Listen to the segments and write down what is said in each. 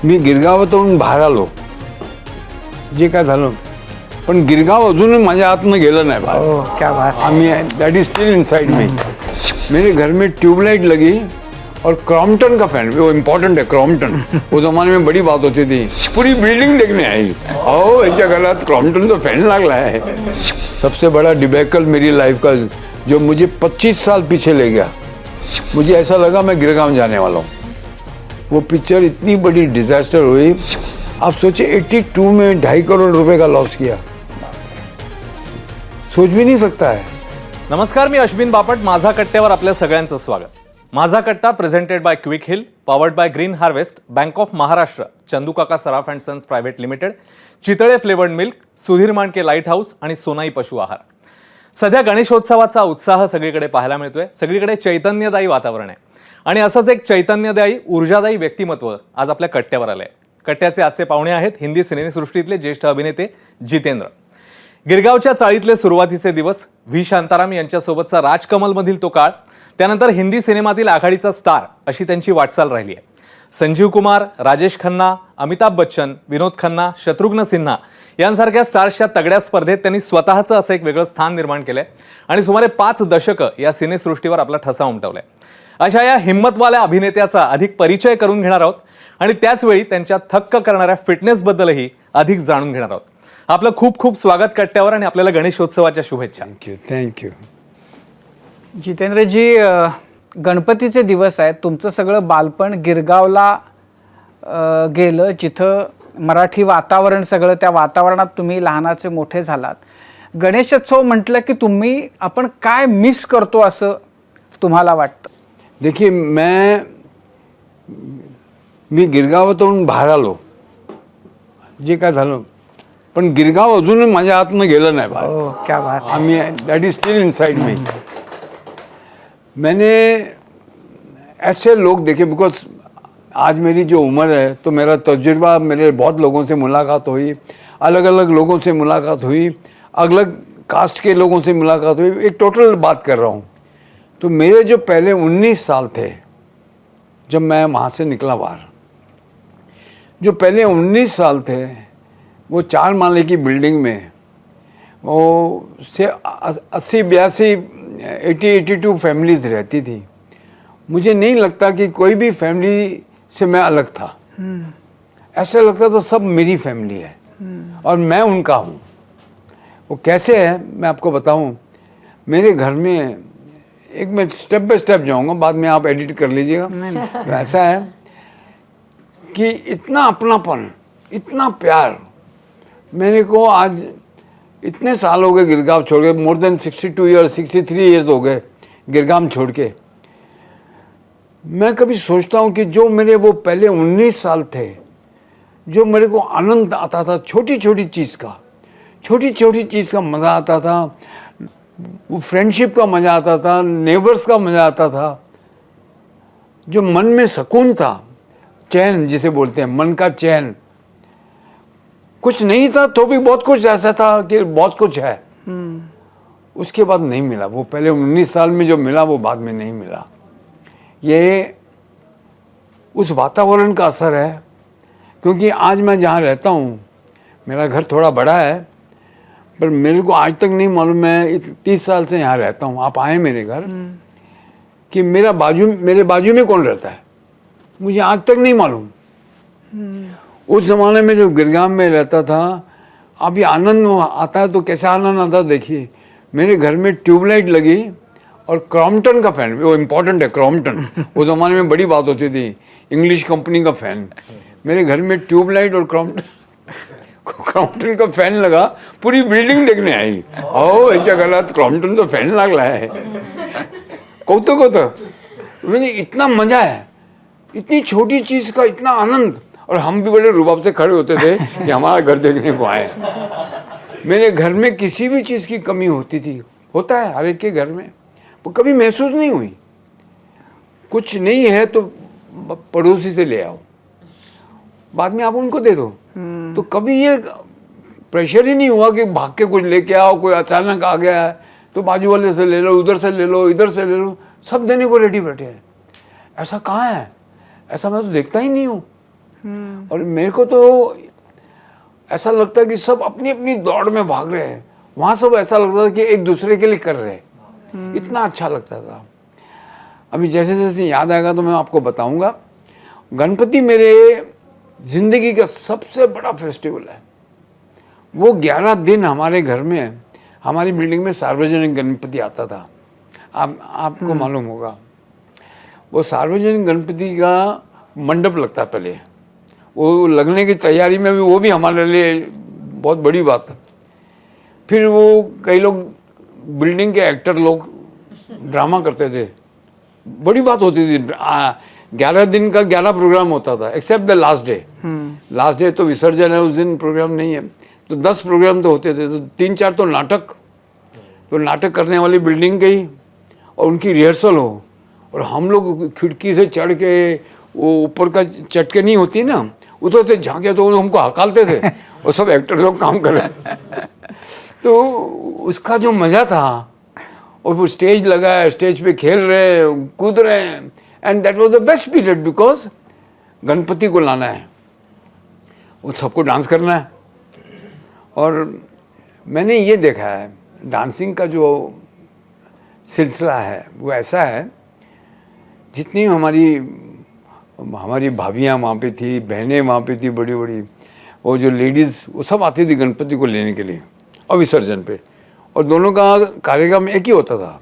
मी गिरगावातून बाहेर आलो, जे काय झालं, पण गिरगाव अजूनही माझ्या आतनं गेलं नाही बाहेर. ओह क्या बात है. आम्ही दैट इज स्टिल इनसाइड मी. मेरे घर में ट्यूबलाइट लगी और क्रॉम्पटन का फैन, वो इम्पोर्टेंट है क्रॉम्पटन, वो जमाने में बड़ी बात होती थी. पूरी बिल्डिंग देखने आई, ओ यांच्या घरात क्रॉम्पटनचा फॅन लागला है. सबसे बड़ा डिबेकल मेरी लाइफ का जो मुझे 25 साल पीछे ले गया. मुझे ऐसा लगा मैं गिरगांव जाने वाला हूँ. वो पिक्चर इतनी बड़ी डिजास्टर हुई. आप सोचे 82 में 2.5 करोड़ रुपए का लॉस किया, सोच भी नहीं सकता है. नमस्कार, मी अश्विन बापट. माझा कट्ट्यावर आपल्या सगळ्यांचं स्वागत. Majha Katta presented by Quick Heal, powered by Green Harvest, bank of Maharashtra, Chandu Kaka Saraf and sons private limited, Chitale flavoured milk, Sudhir Mandke light house आणि सोनाई पशु आहार. सध्या गणेशोत्सवाचा उत्साह सगळीकडे पाहायला मिळतोय. सगळीकडे चैतन्यदायी वातावरण आहे आणि असंच एक चैतन्यदायी ऊर्जादायी व्यक्तिमत्व आज आपल्या कट्ट्यावर आलंय. कट्ट्याचे आजचे पाहुणे आहेत हिंदी सिनेसृष्टीतले ज्येष्ठ अभिनेते जितेंद्र. गिरगावच्या चाळीतले सुरुवातीचे दिवस, व्ही शांताराम यांच्यासोबतचा राजकमलमधील तो काळ, त्यानंतर हिंदी सिनेमातील आघाडीचा स्टार अशी त्यांची वाटचाल राहिली आहे. संजीव कुमार, राजेश खन्ना, अमिताभ बच्चन, विनोद खन्ना, शत्रुघ्न सिन्हा यांसारख्या स्टार्सच्या तगड्या स्पर्धेत त्यांनी स्वतःचं असं एक वेगळं स्थान निर्माण केलंय आणि सुमारे 5 दशकं या सिनेसृष्टीवर आपला ठसा उमटवलाय. अशा या हिंमतवाल्या अभिनेत्याचा अधिक परिचय करून घेणार आहोत आणि त्याचवेळी त्यांच्या थक्क करणाऱ्या फिटनेसबद्दलही अधिक जाणून घेणार आहोत. आपलं खूप खूप स्वागत कट्ट्यावर आणि आपल्याला गणेशोत्सवाच्या शुभेच्छा. थँक्यू. जितेंद्रजी, गणपतीचे दिवस आहेत. तुमचं सगळं बालपण गिरगावला गेलं, जिथं मराठी वातावरण सगळं, त्या वातावरणात तुम्ही लहानाचे मोठे झालात. गणेशोत्सव म्हटलं की आपण काय मिस करतो असं तुम्हाला वाटतं? देखिए, मी गिरगावातून बाहेर आलो, जे काय झालं, पण गिरगाव अजूनही माझ्या आतनं गेलं नाही बाहेर. ओह क्या बात है. आम्ही that is still inside me. मैंने ऐसे लोग देखे, बिकॉज आज मेरी जो उम्र है तो मेरा तजुर्बा, मेरे बहुत लोगों से मुलाकात हुई, अलग अलग लोगों से मुलाकात हुई, अलग कास्ट के लोगों से मुलाकात हुई, एक टोटल बात कर रहा हूँ. तो मेरे जो पहले 19 साल थे जब मैं वहाँ से निकला बाहर, जो पहले 19 साल थे वो 4 माले की बिल्डिंग में, वो से 80-82 82 फैमिलीज रहती थी. मुझे नहीं लगता कि कोई भी फैमिली से मैं अलग था. ऐसा लगता था सब मेरी फैमिली है और मैं उनका हूँ. वो कैसे है मैं आपको बताऊँ. मेरे घर में एक, मैं स्टेप बाय स्टेप जाऊँगा, बाद में आप एडिट कर लीजिएगा. तो ऐसा है कि इतना अपनापन, इतना प्यार, मेरे को आज इतने साल हो गए गिरगांव छोड़ के, मोर देन 62 ईयर्स, 63 ईयर्स हो गए गिरगांव छोड़ के. मैं कभी सोचता हूँ कि जो मेरे वो पहले 19 साल थे, जो मेरे को आनंद आता था छोटी छोटी चीज़ का मज़ा आता था, वो फ्रेंडशिप का मज़ा आता था, नेबर्स का मज़ा आता था, जो मन में सुकून था, चैन जिसे बोलते हैं, मन का चैन. कुछ नहीं था तो भी बहुत कुछ ऐसा था कि बहुत कुछ है. उसके बाद नहीं मिला. वो पहले 19 साल में जो मिला वो बाद में नहीं मिला. ये उस वातावरण का असर है. क्योंकि आज मैं जहाँ रहता हूँ, मेरा घर थोड़ा बड़ा है, पर मेरे को आज तक नहीं मालूम, मैं 30 साल से यहाँ रहता हूँ, आप आए मेरे घर, कि मेरे बाजू में कौन रहता है, मुझे आज तक नहीं मालूम. उस ज़माने में जब गिरगांव में रहता था, अभी आनंद आता है तो कैसा आनंद आता है. देखिए, मेरे घर में ट्यूबलाइट लगी और क्रॉम्पटन का फ़ैन, वो इम्पोर्टेंट है क्रॉम्पटन, वो ज़माने में बड़ी बात होती थी, इंग्लिश कंपनी का फ़ैन. मेरे घर में ट्यूबलाइट और क्रॉम्पटन का फॅन लगा, पूरी बिल्डिंग देखने आई, ओ यांच्या घरात क्रॉम्पटनचा फॅन लागला है. कौतुक होतं. म्हणजे इतना मज़ा है, इतनी छोटी चीज़ का इतना आनंद. और हम भी बड़े रुबाब से खड़े होते थे कि हमारा घर देखने को आए. मेरे घर में किसी भी चीज़ की कमी होती थी, होता है हर एक के घर में, वो कभी महसूस नहीं हुई. कुछ नहीं है तो पड़ोसी से ले आओ, बाद में आप उनको दे दो. तो कभी ये प्रेशर ही नहीं हुआ कि भाग के कुछ लेके आओ, कोई अचानक आ गया है तो बाजू वाले से ले लो, उधर से ले लो, इधर से ले लो, सब देने को रेडी बैठे हैं. ऐसा कहाँ है? ऐसा मैं तो देखता ही नहीं हूँ. और मेरे को तो ऐसा लगता है कि सब अपनी अपनी दौड़ में भाग रहे हैं, वहाँ सब ऐसा लगता था कि एक दूसरे के लिए कर रहे हैं। इतना अच्छा लगता था। अभी जैसे जैसे याद आएगा तो मैं आपको बताऊंगा। गणपति मेरे जिंदगी का सबसे बड़ा फेस्टिवल है। वो 11 दिन हमारे घर में, हमारी बिल्डिंग में सार्वजनिक गणपति आता था। आपको मालूम होगा, वो सार्वजनिक गणपति का मंडप लगता पहले, वो लगने की तैयारी में भी, वो भी हमारे लिए बहुत बड़ी बात है। फिर वो कई लोग बिल्डिंग के एक्टर लोग ड्रामा करते थे, बड़ी बात होती थी। 11 दिन का 11 प्रोग्राम होता था, except the last day. Last day तो विसर्जन है, उस दिन प्रोग्राम नहीं है, तो 10 प्रोग्राम तो होते थे। तो 3-4 तो नाटक, तो नाटक करने वाली बिल्डिंग गई और उनकी रिहर्सल हो, और हम लोग खिड़की से चढ़ के, वो ऊपर का चटके नहीं होती ना, उधर से झांके तो हमको हकालते थे और सब एक्टर लोग काम कर रहे। तो उसका जो मज़ा था, और वो स्टेज लगा है, स्टेज पे खेल रहे, कूद रहे हैं, एंड दैट वाज the best period, because Ganpati को लाना है, वो सबको डांस करना है। और मैंने ये देखा है, डांसिंग का जो सिलसिला है वो ऐसा है, जितनी हमारी भाभियाँ वहाँ पे थी, बहनें वहाँ पे थी बड़ी बड़ी, वो जो लेडीज़, वो सब आती थी गणपति को लेने के लिए और विसर्जन पे। और दोनों का कार्यक्रम एक ही होता था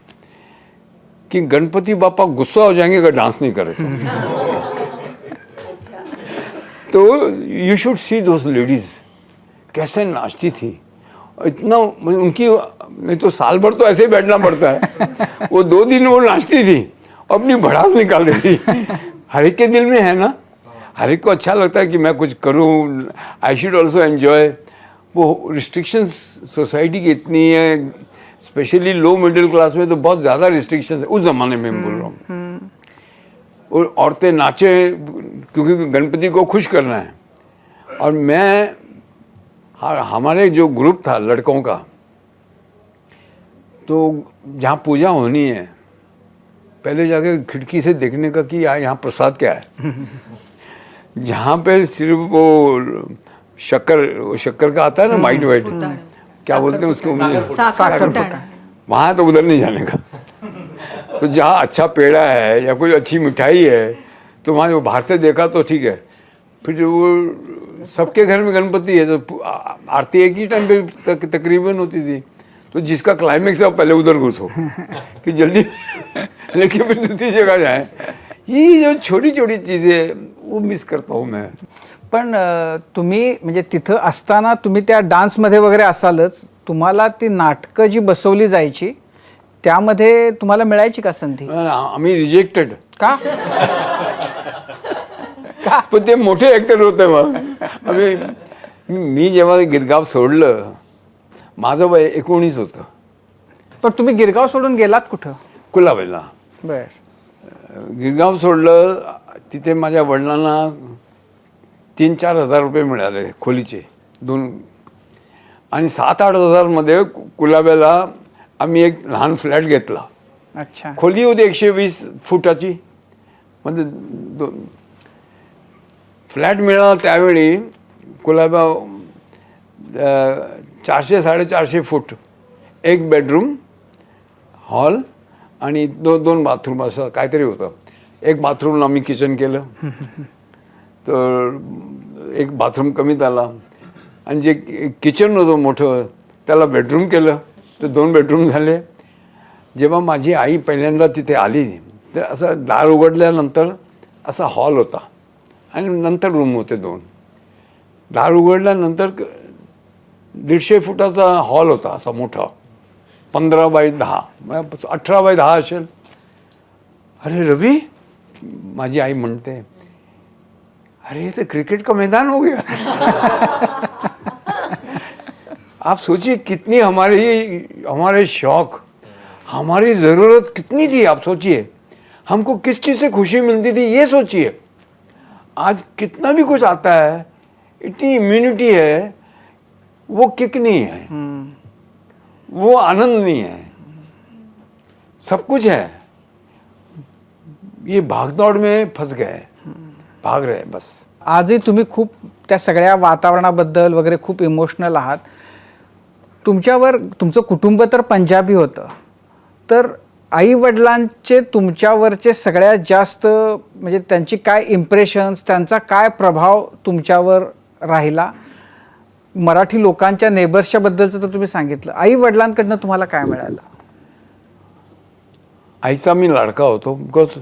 कि गणपति बापा गुस्सा हो जाएंगे अगर डांस नहीं करे तो you should see those ladies कैसे नाचती थी। इतना उनकी, नहीं तो साल भर तो ऐसे ही बैठना पड़ता है, वो 2 दिन वो नाचती थी, अपनी भड़ास निकाल देती। हर एक के दिल में है ना, हर एक को अच्छा लगता है कि मैं कुछ करूं, आई शुड ऑल्सो एन्जॉय। वो रिस्ट्रिक्शंस सोसाइटी की इतनी है, स्पेशली लो मिडिल क्लास में तो बहुत ज़्यादा रिस्ट्रिक्शंस है, उस ज़माने में मैं बोल रहा हूँ। और औरतें नाचे क्योंकि गणपति को खुश करना है। और मैं, हमारे जो ग्रुप था लड़कों का, तो जहाँ पूजा होनी है, पहले जाके खिड़की से देखने का कि यहाँ प्रसाद क्या है। जहाँ पे सिर्फ वो शक्कर का आता है ना, वाइट क्या बोलते हैं उसको, वहाँ तो उधर नहीं जाने का। तो जहाँ अच्छा पेड़ा है या कोई अच्छी मिठाई है, तो वहाँ बाहर से देखा तो ठीक है। फिर वो सबके घर में गणपति है, तो आरती एक ही टाइम पे तकरीबन होती थी। तो जिसका क्लाइमेक्स है पहले उधर घुसो कि जल्दी लेकिन फिर दूसरी जगह जाए। ये जो छोटी छोटी चीज़ें वो मिस करता हूँ मैं। पण तुम्ही म्हणजे तिथं असताना तुम्ही त्या डान्समध्ये वगैरे असालच, तुम्हाला ती नाटकं जी बसवली जायची त्यामध्ये तुम्हाला मिळायची का संधी? आम्ही रिजेक्टेड का? पण ते मोठे ॲक्टर होते मग. आम्ही, मी जेव्हा गिरगाव सोडलं, माझं वय 19 होतं. पण तुम्ही गिरगाव सोडून गेलात कुठं? कुलाब्याला. बर. गिरगाव सोडलं, तिथे माझ्या वडिलांना 3-4 हजार रुपये मिळाले खोलीचे 2, आणि 7-8 हजारमध्ये कुलाब्याला आम्ही एक लहान फ्लॅट घेतला. अच्छा. खोली होती 120 फुटाची. म्हणजे फ्लॅट मिळाला त्यावेळी कुलाबा 400-450 फूट, एक बेडरूम, हॉल आणि 2 बाथरूम असं काहीतरी होतं. एक बाथरूमला आम्ही किचन केलं, तर एक बाथरूम कमी झाला, आणि जे किचन होतं मोठं त्याला बेडरूम केलं, तर 2 बेडरूम झाले. जेव्हा माझी आई पहिल्यांदा तिथे आली, तर असं दार उघडल्यानंतर असा हॉल होता आणि नंतर रूम होते 2. दार उघडल्यानंतर 150 फुटाचा हॉल होता, असा मोठा, 15 बाय 10, 18 बाय 10 असेल. अरे रवि, माझी आई म्हणते, अरे ये तो क्रिकेट का मैदान हो गया. आप सोचिए कितनी हमारे शौक, हमारी ज़रूरत कितनी थी. आप सोचिए हमको किस चीज़ से खुशी मिलती थी, ये सोचिए. आज कितना भी कुछ आता है, इतनी इम्यूनिटी है, वो किक नहीं है, वो आनंद नहीं है. सब कुछ है, ये भागदौड़ में फंस गए, भाग रहे हैं बस. आजही तुम्ही खूप त्या सगळ्या वातावरणाबद्दल वगैरे खूप इमोशनल आहात. तुमच्यावर तुमचं कुटुंब तर पंजाबी होतं, तर आई वडिलांचे तुमच्यावरचे सगळ्यात जास्त म्हणजे त्यांची काय इम्प्रेशन्स, त्यांचा काय प्रभाव तुमच्यावर राहिला? मराठी लोकांच्या नेबर्सच्या बद्दलचं तर तुम्ही सांगितलं, आई वडिलांकडनं तुम्हाला काय मिळालं? आईचा मी लाड़का होतो, बिकॉज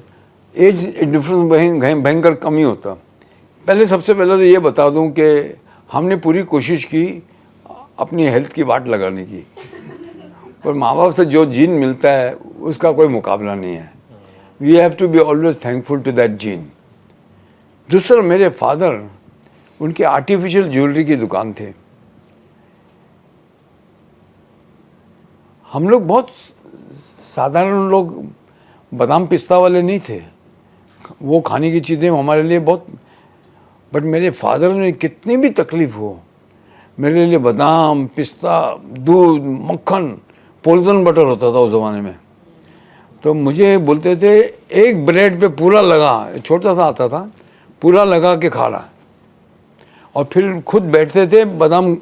एज डिफरेंस भयंकर कम ही होता. पहले सबसे पहले तो ये बता दूं कि हमने पूरी कोशिश की अपनी हेल्थ की वाट लगाने की, पर माँ बाप से जो जीन मिलता है उसका कोई मुकाबला नहीं है. We have to be always thankful to that gene. दूसरा, मेरे फादर, उनकी आर्टिफिशियल ज्वेलरी की दुकान थे. हम लोग बहुत साधारण लोग, बादाम पिस्ता वाले नहीं थे. वो खाने की चीज़ें हमारे लिए बहुत, बट मेरे फादर ने कितनी भी तकलीफ हो, मेरे लिए बादाम, पिस्ता, दूध, मक्खन, पोल्सन बटर होता था उस ज़माने में, तो मुझे बोलते थे एक ब्रेड पे पूरा लगा, छोटा सा आता था, पूरा लगा के खा रहा. और फिर खुद बैठते थे बादाम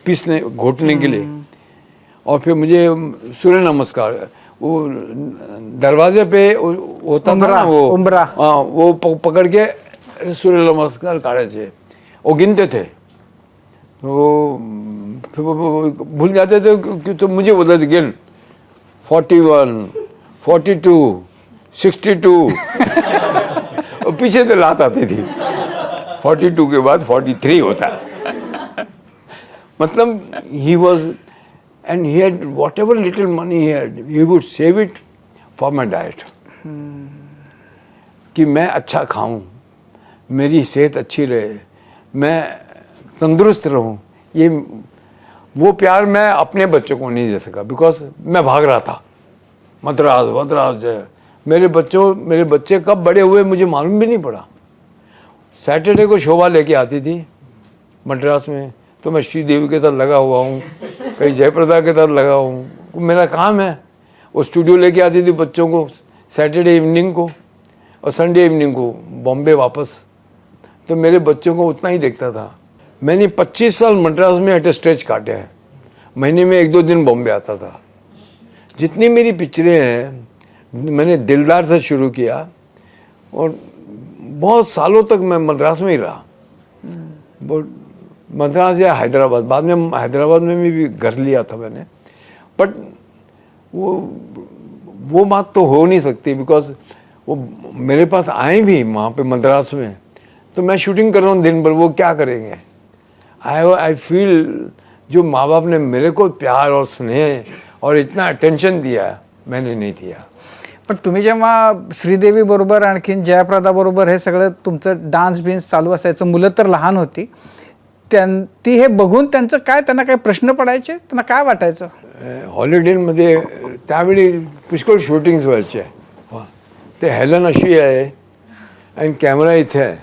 पीसने, घोटने के लिए. और फिर मुझे सूर्य नमस्कार, वो दरवाजे पे होता था ना वो उम्रा, हाँ, वो पकड़ के सूर्य नमस्कार काढ़े थे, वो गिनते थे. तो फिर वो भूल जाते थे कि, तो मुझे बोलते थे गिन 41, 42, 62 और पीछे तो लात आती थी. 42 के बाद 43 होता है. मतलब he was, and he had whatever little money he had, he would save it for my diet. कि मैं अच्छा खाऊं, मेरी सेहत अच्छी रहे, मैं तंदुरुस्त रहूं. ये वो प्यार मैं अपने बच्चों को नहीं दे सका, बिकॉज मैं भाग रहा था मद्रास जो है. मेरे बच्चे कब बड़े हुए मुझे मालूम भी नहीं पड़ा. सैटरडे को शोभा लेके आती थी मद्रास में, तो मैं श्रीदेवी के साथ लगा हुआ हूँ, कहीं जयप्रदा के साथ लगा हूँ. मेरा काम है. वो स्टूडियो लेके आती थी बच्चों को सैटरडे इवनिंग को, और संडे इवनिंग को बॉम्बे वापस. तो मेरे बच्चों को उतना ही देखता था. मैंने 25 साल मद्रास में एट स्ट्रेच काटे हैं. महीने में 1-2 दिन बॉम्बे आता था. जितनी मेरी पिक्चरें हैं, मैंने दिलदार से शुरू किया और बहुत सालों तक मैं मद्रास में ही रहा. मद्रास या हैदराबाद, बाद में हैदराबाद में भी घर लिया था मैंने. बट वो बात तो हो नहीं सकती, बिकॉज वो मेरे पास आए भी वहाँ पे मद्रास में, तो मैं शूटिंग कर रहा हूँ दिन भर, वो क्या करेंगे. आई फील जो माँ बाप ने मेरे को प्यार और स्नेह और इतना अटेंशन दिया, मैंने नहीं दिया. पण तुम्ही जेव्हा श्रीदेवी बरोबर आणखीन जयप्रदा बरोबर हे सगळं तुमचं डान्स बिन्स चालू असायचं, मुलं तर लहान होती, ती हे बघून त्यांचं काय, त्यांना काही प्रश्न पडायचे, त्यांना काय वाटायचं? हॉलिडेमध्ये त्यावेळी पुष्कळ शूटिंग्स व्हायचे. ते हेलन अशी आहे आणि कॅमेरा इथे आहे,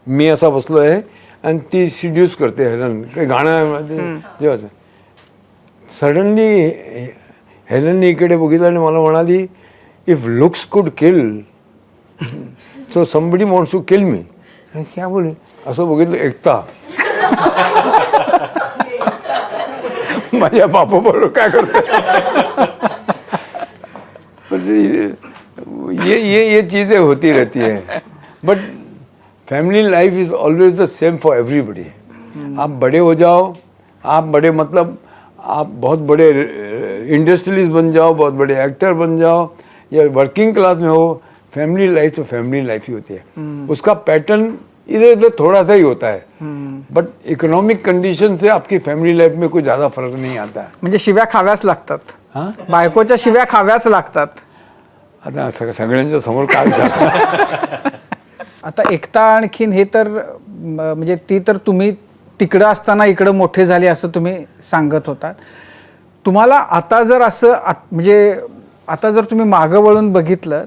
मी असा बसलो आहे आणि ती सिड्यूस करते हेलन काही गाण्यामध्ये. जेव्हा सडनली हेलनने इकडे बघितलं आणि मला म्हणाली, if looks could kill so somebody wants to kill me. क्या बोले, असं बघितलं एकता. माझ्या बापा बरोबर काय करतो. ये चीज़ें होती रहती हैं. But family life is always the same for everybody. आप बड़े हो जाओ, आप बड़े मतलब आप बहुत बड़े इंडस्ट्रियलिस्ट बन जाओ, बहुत बड़े एक्टर बन जाओ, या वर्किंग क्लास में हो, फैमिली लाइफ तो फैमिली लाइफ ही होती है. उसका पैटर्न इधर उधर थोड़ा सा ही होता है, बट इकोनॉमिक कंडीशन से आपकी फैमिली लाइफ में कोई ज़्यादा फर्क नहीं आता है. म्हणजे शिव्या खाव्याच लागतात. हां, बायकोच्या शिव्या खाव्याच लागतात. आता सगळ्यांच्या समोर काय विचारतात. आता एकता आणखीन हे तर म्हणजे ती तर तुम्ही तिकडं असताना इकडं मोठे झाले असं तुम्ही सांगत होतात. तुम्हाला आता जर असं म्हणजे आता जर तुम्ही मागं वळून बघितलं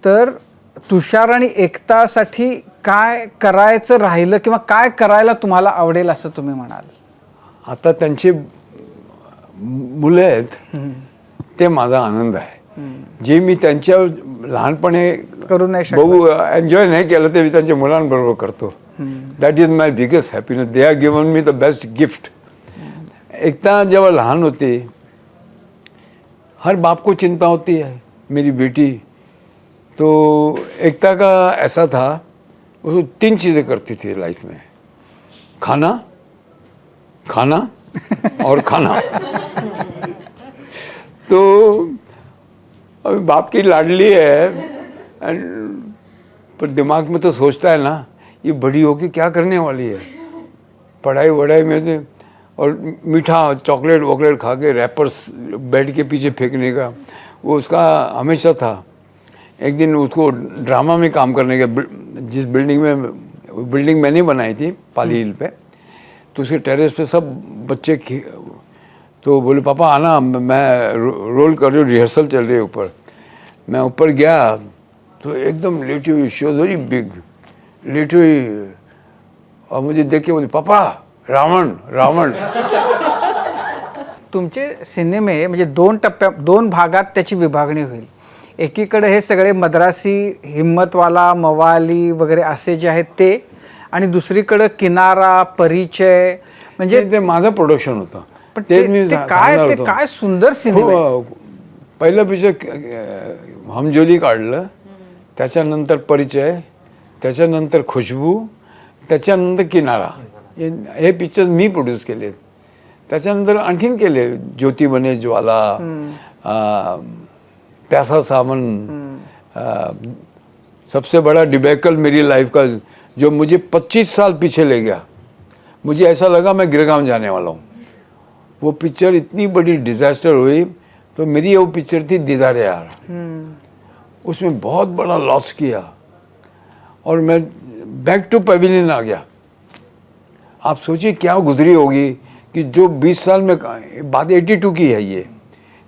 तर तुषार आणि एकतासाठी काय करायचं राहिलं किंवा काय करायला तुम्हाला आवडेल असं तुम्ही म्हणाल? आता त्यांची मुलं आहेत, ते माझा आनंद आहे. जे मी त्यांच्या लहानपणी करू नाही शकत. भाऊ एन्जॉय नाही केलं ते मी त्यांच्या मुलांबरोबर करतो. That is my biggest happiness. They are given me the best gift. Ekta जेव्हा लहान होती, हर बाप को चिंता होती है मेरी बेटी, तो एकता का ऐसा था, वो 3 चीज़ें करती थी लाइफ में, खाना, खाना और खाना. तो अभी बाप की लाडली है, पर दिमाग में तो सोचता है ना ये बड़ी होके क्या करने वाली है, पढ़ाई वढ़ाई में से, और मीठा चॉकलेट वॉकलेट खा के रैपर्स बेड के पीछे फेंकने का वो उसका हमेशा था. एक दिन उसको ड्रामा में काम करने का, जिस बिल्डिंग मैंने बनाई थी पाली हिल पे, तो उसके टेरेस पे सब बच्चे तो बोले पापा आना, मैं रोल कर रही हूँ, रिहर्सल चल रही है ऊपर. मैं ऊपर गया तो एकदम लेटी हुई, शी वॉज वेरी बिग, लेटी हुई, और मुझे देख के बोले पापा रावण रावण. तुमचे सिनेमे म्हणजे 2 भागात त्याची विभागणी होईल. एकीकडे हे सगळे मद्रासी, हिम्मतवाला, मवाली वगैरे असे जे आहेत ते, आणि दुसरीकडे किनारा, परिचय, म्हणजे ते माझं प्रोडक्शन होतं. पण ते काय सुंदर सिनेमा. पहिलं पिक्चर हमजोली काढलं, त्याच्यानंतर परिचय, त्याच्यानंतर खुशबू, त्याच्यानंतर किनारा, हे पिक्चर मी प्रोड्यूस केले. त्याच्यानंतर आणखीन केले, ज्योती बने ज्वाला, प्यासा सावन, सबसे बड़ा डिबेकल मेरी लाइफ का जो मुझे 25 साल पीछे ले गया. मुझे ऐसा लगा मैं गिरगांव जाने वाला हूँ. वो पिक्चर इतनी बड़ी डिज़ास्टर हुई. तो मेरी वो पिक्चर थी दीदार यार. उसमें बहुत बड़ा लॉस किया और मैं बैक टू पेविलियन आ गया. आप सोचिए क्या गुजरी होगी कि जो 20 साल में, बात 82 की है ये,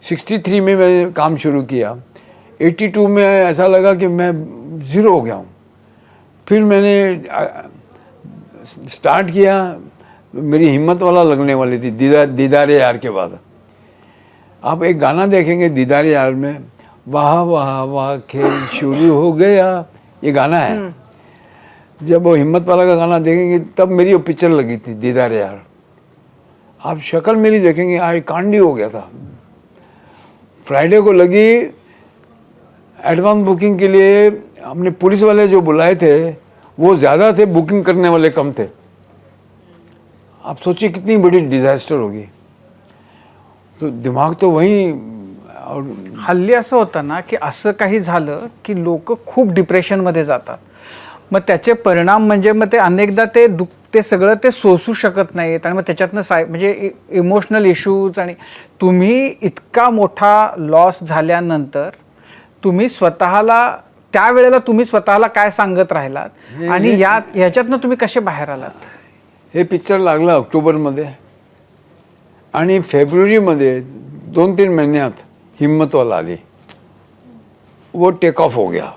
63 में मैंने काम शुरू किया, 82 में ऐसा लगा कि मैं ज़ीरो हो गया हूँ. फिर मैंने स्टार्ट किया, मेरी हिम्मत वाला लगने वाली थी दीदार यार के बाद. आप एक गाना देखेंगे दीदार यार में, वाह वाह वाह खेल शुरू हो गया, ये गाना है. जब वो हिम्मत वाला का गाना देखेंगे तब मेरी वो पिक्चर लगी थी दीदार यार. आप शक्ल मेरी देखेंगे, आई कांडी हो गया था. फ्राइडे को लगी, एडवांस बुकिंग के लिए हमने पुलिस वाले जो बुलाए थे वो ज़्यादा थे, बुकिंग करने वाले कम थे. आप सोचिए कितनी बड़ी डिज़ास्टर होगी. तो दिमाग तो वहीं. और हल्ली असं होतं ना की असं काही झालं की लोक खूप डिप्रेशनमध्ये जातात. मग त्याचे परिणाम म्हणजे मग ते अनेकदा ते दुःख, ते सगळं ते सोसू शकत नाहीत, आणि मग त्याच्यातनं म्हणजे इमोशनल इश्यूज. आणि तुम्ही इतका मोठा लॉस झाल्यानंतर तुम्ही स्वतःला, त्यावेळेला तुम्ही स्वतःला काय सांगत राहिलात, आणि ह्याच्यातनं तुम्ही कसे बाहेर आलात. हे पिक्चर लागलं ऑक्टोबरमध्ये, आणि फेब्रुवारीमध्ये 2-3 महीन्यात हिम्मतवाला आली. वो टेक ऑफ हो गया,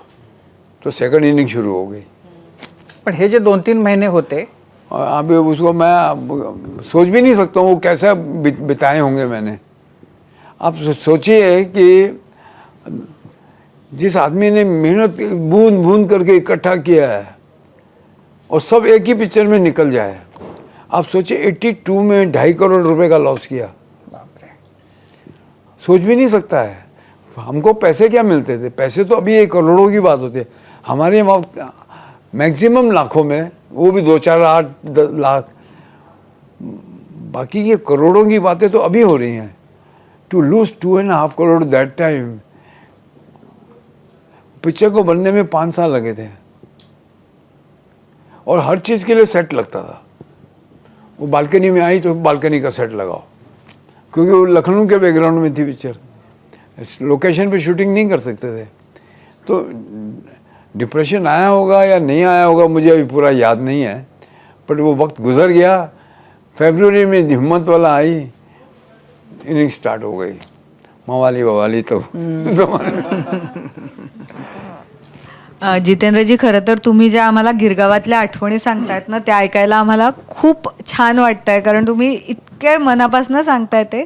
तो सेकंड इनिंग शुरू हो गई. पण हे जे 2-3 महीने होते, अभी उसको मैं सोच भी नहीं सकता हूँ वो कैसा बिताए होंगे मैंने. आप सोचिए कि जिस आदमी ने मेहनत बूंद बूंद करके इकट्ठा किया है और सब एक ही पिक्चर में निकल जाए. आप सोचिए 82 में 2.5 करोड़ रुपए का लॉस किया. सोच भी नहीं सकता है. हमको पैसे क्या मिलते थे, पैसे तो अभी 1 करोड़ों की बात होती है. हमारे वक्त मैक्सिमम लाखों में, वो भी 2, 4, 8, 10 लाख. बाकी ये करोड़ों की बातें तो अभी हो रही हैं. To lose 2.5 crore that time. Picture को बनने में 5 साल लगे थे और हर चीज़ के लिए सेट लगता था. वो बालकनी में आई तो बालकनी का सेट लगाओ, क्योंकि वो लखनऊ के बैकग्राउंड में थी पिक्चर. लोकेशन पे शूटिंग नहीं कर सकते थे. तो डिप्रेशन आया होगा या नहीं आया होगा मुझे अभी पूरा याद नहीं है, बट वो वक्त गुजर गया. फरवरी में हिम्मत वाला आई, इनिंग स्टार्ट हो गई. मवाली ववाली तो जितेंद्रजी, खरं तर तुम्ही ज्या आम्हाला गिरगावातल्या आठवणी सांगतायत ना, त्या ऐकायला आम्हाला खूप छान वाटतंय, कारण तुम्ही इतके मनापासून सांगताय ते.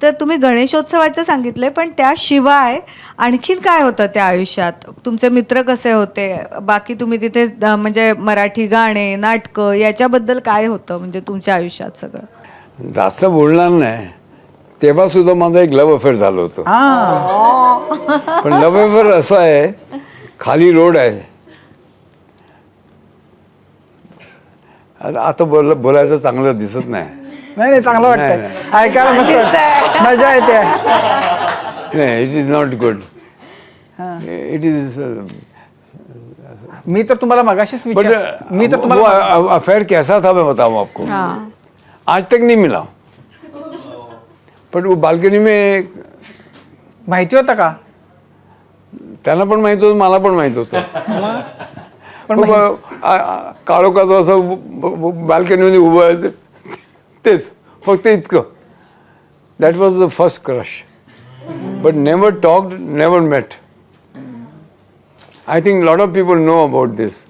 तर तुम्ही गणेशोत्सवाचं सांगितलंय, पण त्याशिवाय आणखीन काय होतं त्या आयुष्यात? तुमचे मित्र कसे होते? बाकी तुम्ही तिथे म्हणजे मराठी गाणे, नाटकं याच्याबद्दल काय होतं म्हणजे तुमच्या आयुष्यात सगळं? जास्त बोलणार नाही. तेव्हा सुद्धा माझं एक लव्ह अफेअर झालं होतं. पण लव्ह अफेअर असं आहे, खाली रोड आहे. आता बोलायचं चांगलं दिसत नाही. नाही चांगलं वाटतंय, नाही, ऐकायला मस्त वाटतं. मजा येते. नाही, it is not good. It is me तर तुम्हाला मगाशीच बट मी तर तुम्हाला अफेयर कैसा था मैं बताऊं आपको. आज तक नहीं मिला. पण वो बाल्कनी में माहिती होतं का? त्यांना पण माहित होतं, मला पण माहित होतं. पण काळोखात असं बाल्कनीमध्ये उभं आहे तेच फक्त इतकं. That was the first crush. But never talked, never met. I think lot of people know about this.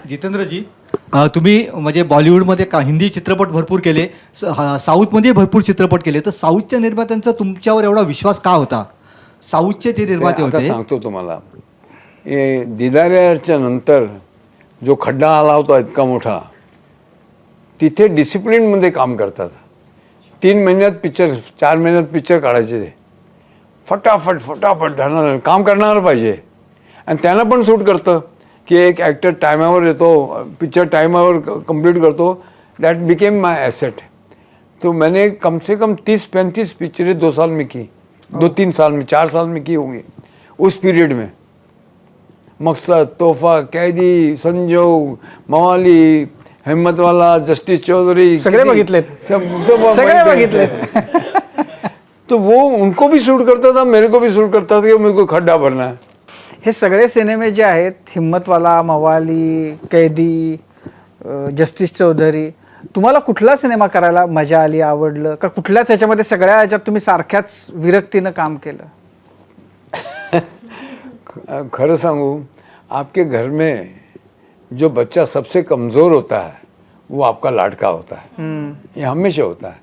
Jitendraji, तुम्ही म्हणजे बॉलिवूडमध्ये हिंदी चित्रपट भरपूर केले, साऊथमध्ये भरपूर चित्रपट केले, तर साऊथच्या निर्मात्यांचा तुमच्यावर एवढा विश्वास का होता? साऊथचे ते निर्माते आता होते. सांगतो तुम्हाला. हे दिदार्याच्या नंतर जो खड्डा आला होता इतका मोठा, तिथे डिसिप्लिनमध्ये काम करतात. 3 महिन्यात पिक्चर, 4 महिन्यात पिक्चर काढायचे. ते फटाफट फटाफट धरणार काम करणार पाहिजे. आणि त्यांना पण सूट करतं की एक ॲक्टर टायमावर येतो, पिक्चर टाइमावर कंप्लीट करतो. That became my asset. तो मैंने कम से कम 30-35 पिक्चरें 2 साल में की, 2-3 साल में, 4 साल में की होंगी उस पीरियड में. मकसद, तोहफा, कैदी, संजोग, मवाली, हिम्मतवाला, जस्टिस चौधरी, सगळे बघितलेत. सगळे बघितलेत. तो वो उनको भी सूट करता था, मेरे को भी सूट करता था कि मेरे को खड्डा भरना है. हे सगळे सिनेमे जे आहेत, हिम्मतवाला, मवाली, कैदी, जस्टिस चौधरी, तुम्हाला कुठला सिनेमा करायला मजा आली, आवडलं का? कुठल्याच ह्याच्यामध्ये सगळ्या ह्याच्यात तुम्ही सारख्याच विरक्तीनं काम केलं? खरं सांगू, आपके घर में जो बच्चा सबसे कमज़ोर होता है वो आपका लाडका होता है. ये हमेशा होता है.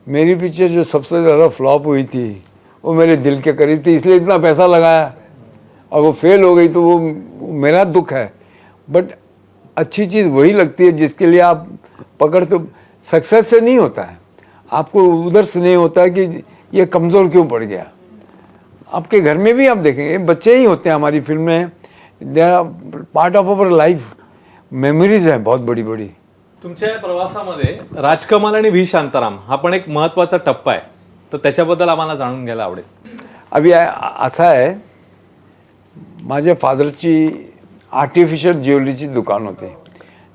मेरी पिक्चर जो सबसे ज़्यादा फ्लॉप हुई थी वो मेरे दिल के करीब थी, इसलिए इतना पैसा लगाया और वो फेल हो गई, तो वो मेरा दुख है. बट अच्छी चीज़ वही लगती है जिसके लिए आप पकड़ते हो. सक्सेस से नहीं होता है, आपको उधर से नहीं होता है कि ये कमज़ोर क्यों पड़ गया. आपके घर में भी आप देखेंगे बच्चे ही होते हैं हमारी फिल्म में. They are part of our life. Memories हैं बहुत बड़ी बड़ी. तुमच्या या प्रवासामध्ये राजकमल आणि व्ही शांताराम हा पण एक महत्त्वाचा टप्पा आहे, तर त्याच्याबद्दल आम्हाला जाणून घ्यायला आवडेल. अभी असं आहे, माझ्या फादरची आर्टिफिशियल ज्वेलरीची दुकान होते.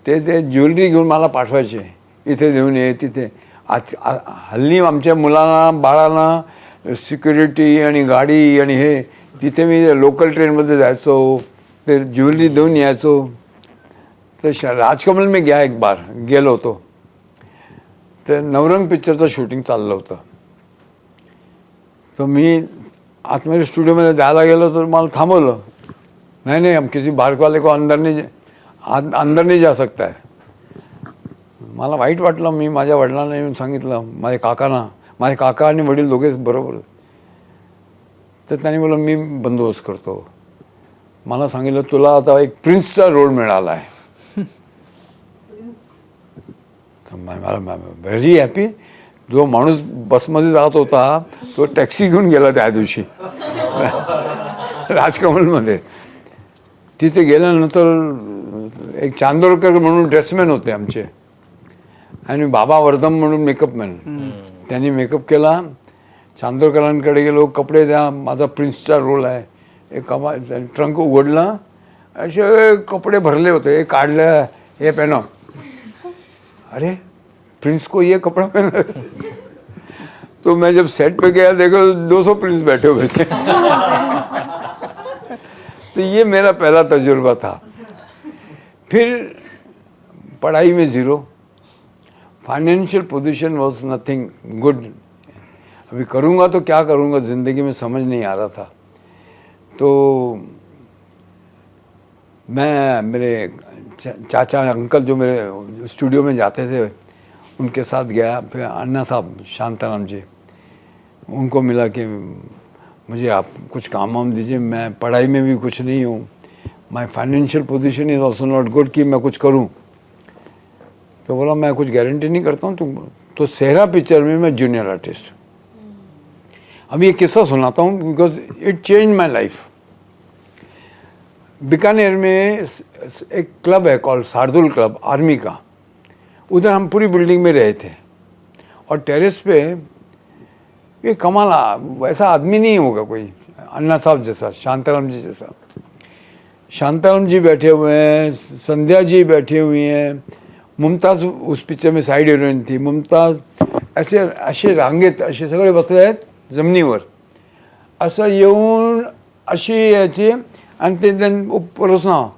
ते ज्वेलरी घेऊन मला पाठवायचे, इथे देऊन ये तिथे. हल्ली आमच्या मुलांना बाळांना सिक्युरिटी आणि गाडी आणि हे, तिथे मी लोकल ट्रेनमध्ये जायचो, ते ज्वेलरी देऊन यायचो. तर राजकमल में गया एक बार, गेलो होतो. तर नवरंग पिक्चरचं शूटिंग चाललं होतं. तर मी आतमध्ये स्टुडियोमध्ये जायला गेलो तर मला थांबवलं. नहीं नहीं, हम किसी बाहर वाले को अंदर नहीं जा सकता है. मला वाईट वाटलं. मी माझ्या वडिलांना येऊन सांगितलं, माझे काका आणि वडील दोघेच बरोबर. तर त्यांनी बोललं मी बंदोबस्त करतो. मला सांगितलं तुला आता एक प्रिन्सचा रोल मिळाला आहे. मला व्हेरी हॅपी. जो माणूस बसमध्ये जात होता तो टॅक्सी घेऊन गेला त्या दिवशी राजकमलमध्ये. तिथे गेल्यानंतर एक चांदोरकर म्हणून ड्रेसमॅन होते आमचे, आणि बाबा वर्धम म्हणून मेकअपमॅन. त्यांनी मेकअप केला. चांदोरकरांकडे गेलो, कपडे द्या, माझा प्रिन्सचा रोल आहे. एक ट्रंक उघडला, असे कपडे भरले होते. हे काढलं, हे पहनो. अरे प्रिंस को ये कपड़ा पहना. तो मैं जब सेट पे गया देखो 200 प्रिंस बैठे हुए थे. तो ये मेरा पहला तजुर्बा था. फिर पढ़ाई में zero. Financial position was nothing good. अभी करूँगा तो क्या करूँगा, ज़िंदगी में समझ नहीं आ रहा था. तो मैं मेरे चाचा अंकल जो मेरे स्टूडियो में जाते थे उनके साथ गया। फिर अन्ना साहब शांताराम जी, उनको मिला कि मुझे आप कुछ काम वाम दीजिए, मैं पढ़ाई में भी कुछ नहीं हूँ, माई financial position is also not good कि मैं कुछ करूँ। तो बोला मैं कुछ गारंटी नहीं करता हूँ। तो सेहरा पिक्चर में मैं जूनियर आर्टिस्ट। अब ये किस्सा सुनाता हूँ because it change my life. Bikaner में एक क्लब है कॉल्ड शार्दुल क्लब, आर्मी का। उधर हम पूरी बिल्डिंग में रहे थे और टेरेस पे ये कमाल, वैसा आदमी नहीं होगा कोई, अन्ना साहब जैसा, शांताराम जी जैसा। शांताराम जी बैठे हुए हैं, संध्या जी बैठी हुई हैं, मुमताज़ उस पिक्चर में साइड हिरोइन थी। मुमताज़ असे रांगेत असे सगळे बसले आहेत जमिनीवर, असं येऊन अशी याची, आणि ते परस ना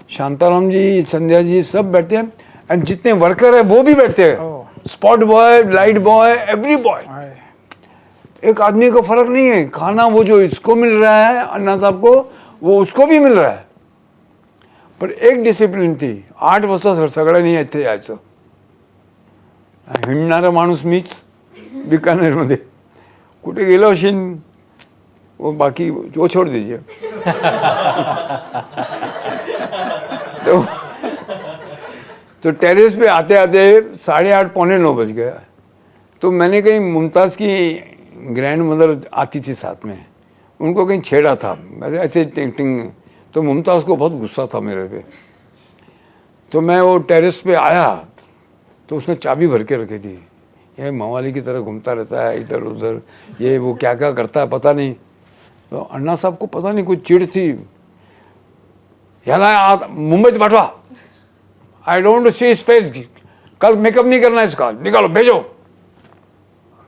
शांताराम जी, संध्या जी सब बैठे हैं, एंड जितने वर्कर है वो भी बैठते हैं, spot boy, light boy, every boy. एक आदमी को फर्क नहीं है, खाना वो जो इसको मिल रहा है अन्ना साहब को, वो उसको भी मिल रहा है। पण एक डिसिप्लिन थी, 8 वाजता सगळ्यांनी इथे यायचं। हिंडणारा माणूस मीच बीकानेरमध्ये, कुठे गेलो असेल वो बाकी वो छोड़ दीजिए। तो टेरेस पे आते आते 8:30 पौने 9 बज गया। तो मैंने कहीं मुमताज़ की ग्रैंड मदर आती थी साथ में, उनको कहीं छेड़ा था ऐसे टिंग। तो मुमताज़ को बहुत गुस्सा था मेरे पे। तो मैं वो टेरेस पे आया तो उसने चाबी भर के रखी थी। ये मवाली की तरह घूमता रहता है इधर उधर, ये वो क्या क्या करता है पता नहीं। तो अन्ना साहब को पता नहीं कुछ चिढ़ थी, याला मुंबई से पाठवा, I don't see his face, कल मेकअप नहीं करना इसका, निकालो भेजो।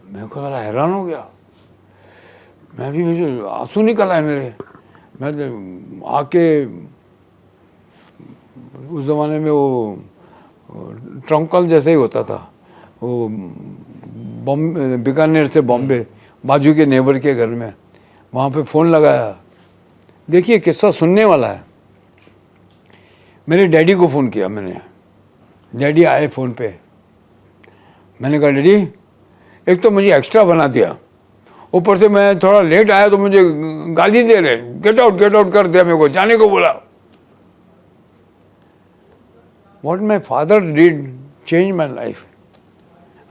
मेरे को बड़ा हैरान हो गया, मैं भी, मुझे आंसू निकल आए मेरे। मैं आके उस ज़माने में वो ट्रंक कॉल जैसे ही होता था, वो बॉम्बे, बीकानेर से बॉम्बे, बाजू के नेबर के घर में, वहाँ पे फ़ोन लगाया। देखिए किस्सा सुनने वाला है। मेरे डैडी को फ़ोन किया मैंने, डैडी आए फ़ोन पे। मैंने कहा डैडी, एक तो मुझे एक्स्ट्रा बना दिया, ऊपर से मैं थोड़ा लेट आया तो मुझे गाली दे रहे, गेट आउट कर दिया, मेरे को जाने को बोला। What my father did change my life।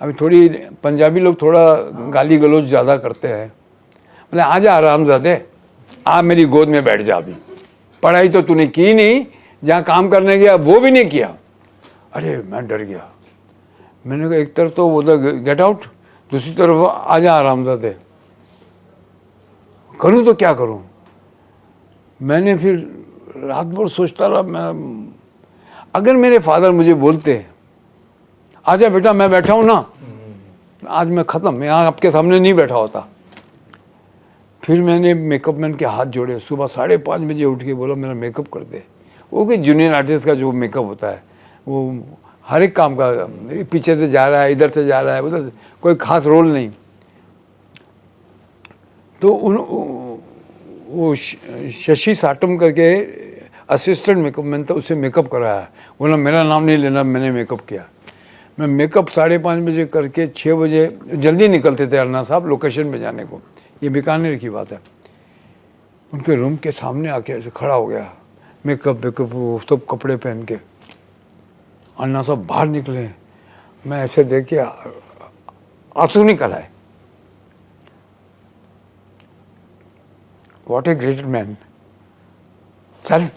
अभी थोड़ी पंजाबी लोग थोड़ा गाली गलौज ज़्यादा करते हैं, मतलब आ जा आरामज़ादे, आ मेरी गोद में बैठ जा, अभी पढ़ाई तो तूने की नहीं, जहाँ काम करने गया वो भी नहीं किया। अरे मैं डर गया। मैंने कहा एक तरफ तो बोला गेट आउट, दूसरी तरफ आ जा आरामज़ादे, करूँ तो क्या करूँ। मैंने फिर रात भर सोचता रहा, मैं अगर मेरे फादर मुझे बोलते आजा बेटा मैं बैठा हूँ ना, आज मैं ख़त्म, मैं यहाँ आपके सामने नहीं बैठा होता। फिर मैंने मेकअप मैन के हाथ जोड़े, सुबह 5:30 बजे उठ के बोला मेरा मेकअप कर दे। वो कि जूनियर आर्टिस्ट का जो मेकअप होता है वो हर एक काम का, पीछे से जा रहा है, इधर से जा रहा है, उधर से, कोई ख़ास रोल नहीं। तो वो शशि साटम करके असिस्टेंट मेकअप मैन था, उससे मेकअप कराया। बोला मेरा नाम नहीं लेना, मैंने मेकअप किया। मैं मेकअप 5:30 बजे करके 6 बजे जल्दी निकलते थे अन्ना साहब लोकेशन पे जाने को, ये बीकानेर की बात है। उनके रूम के सामने आके ऐसे खड़ा हो गया, मेकअप वो सब कपड़े पहन के। अन्ना साहब बाहर निकले, मैं ऐसे देख के आंसू निकल आए। What a great man. चल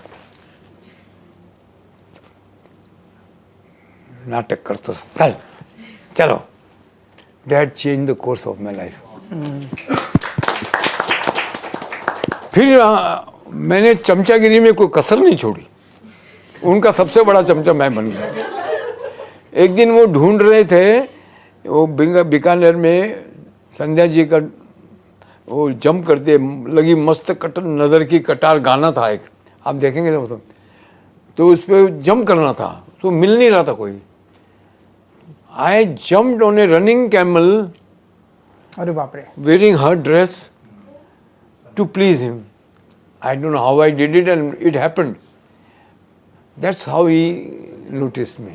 नाटक करतो, चल चलो। Dad change the course of my life. फिर मैंने चमचागिरी में कोई कसर नहीं छोड़ी, उनका सबसे बड़ा चमचा मैं बन गया। एक दिन वो ढूंढ रहे थे, वो बीकानेर में संध्या जी का वो जंप करते लगी मस्त कट नज़र की कटार गाना था एक, आप देखेंगे तो उस पर जंप करना था, तो मिल नहीं रहा था कोई। आई jumped on A running camel, अरे बाप रे, wearing her dress to please him. I don't know how I did it and it happened. That's how he noticed me.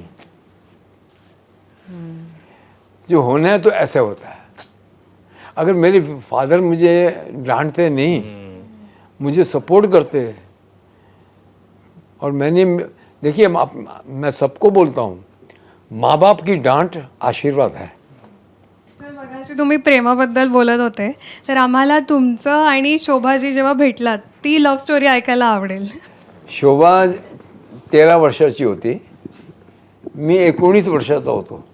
जो होना है तो ऐसे होता है। अगर मेरे फादर मुझे डांटते नहीं, मुझे सपोर्ट करते, और मैंने देखिए मैं सबको बोलता हूँ, माँ बाप की डांट आशीर्वाद है। सर मगाशी तुम्ही प्रेमाबद्दल बोलत होते, तर आम्हाला तुमचं आणि शोभाजी जेव्हा भेटलात ती लव्ह स्टोरी ऐकायला आवडेल. शोभा 13 वर्षाची होती, मी 19 वर्षाचा होतो.